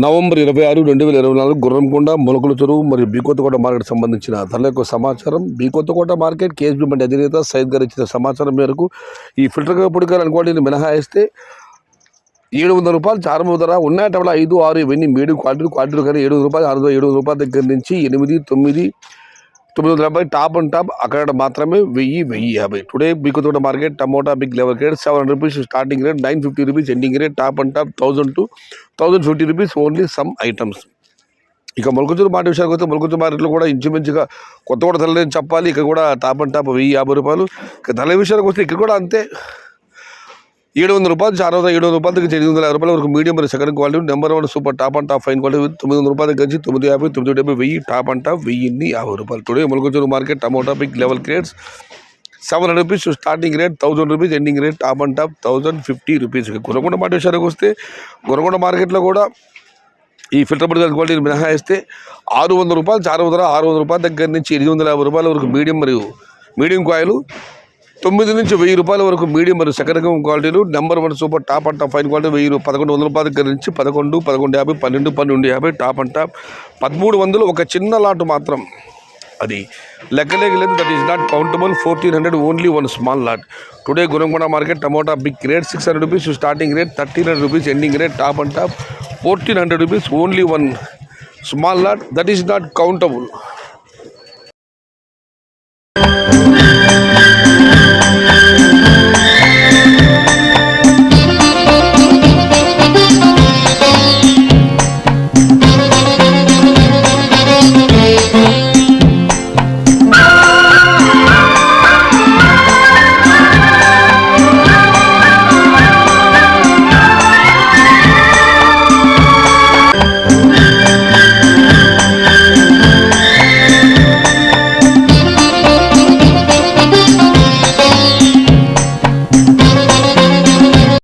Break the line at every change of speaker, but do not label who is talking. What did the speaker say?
November 26, 2024 Gurramkonda, మొలకల చెరువు మరియు బీకొత్తకోట మార్కెట్ సంబంధించిన ధరల యొక్క సమాచారం. బీకొత్తకోట మార్కెట్ కేఎస్బీ బండి అధినేత సైద్ గారు ఇచ్చిన సమాచారం మేరకు ఈ ఫిల్టర్ పొడికాయలు అనుకోండి మినహాయిస్తే 700 రూపాయలు చారు ధర ఉన్నాయి. 5, 6 ఇవన్నీ మీడియం క్వాలిటీలు కానీ 700 రూపాయలు, 700 రూపాయల దగ్గర నుంచి 8, 9, 950 టాప్ అండ్ టాప్ అక్కడ మాత్రమే 1050. Today B Kothakota market tomato big level rate 700 rupees starting rate, 950 rupees ending rate, top and top 1000 to 1050 rupees only some items. ఇక మొలకచూరు మార్కెట్ విషయానికి వస్తే మొలకచూరు మార్కెట్లో కూడా ఇంచుమించుగా కొత్త ధరలేని చెప్పాలి. ఇక్కడ కూడా టాప్ అండ్ టాప్ 1050 రూపాయలు. ఇక ధరల విషయానికి వస్తే ఇక్కడ కూడా అంతే 700 రూపాయలు, 700 రూపాయల దగ్గర 850 రూపాయల వరకు మీడియం మరియు second quality, number 1 super top and top fine quality 900 రూపాయల దగ్గర నుంచి 950, 970, 1000 టాప్ అండ్ టాప్ 1050 రూపాయలు. Today Molakachuru market tomato big level rates 700 rupees starting rate, 1000 rupees ending rate, top and top 1050 rupees. Gurakonda market విషయానికి వస్తే గురకొండ మార్కెట్లో కూడా ఈ ఫిల్టర్ పొడి క్వాలిటీని మినహాయిస్తే 600 రూపాయలు చారు ధర, 600 రూపాయల దగ్గర నుంచి 850 రూపాయల వరకు మీడియం మరియు మీడియం కాయలు, 9 నుంచి 1000 రూపాయల వరకు మీడియం మరియు సెకండ్ రకం క్వాలిటీలు, number 1 super top and top fine quality 1100 రూపాయల దగ్గర నుంచి 11, 1150, 12, 1250 టాప్ అండ్ టాప్ 1300. ఒక చిన్న లాట్ మాత్రం అది లెక్కలేదు, that is not countable. 1400 only one small lot. Today Gurramkonda market tomato big rate 600 rupees starting rate, 1300 rupees ending rate, top and top 1400 rupees only one small lot, that is not countable.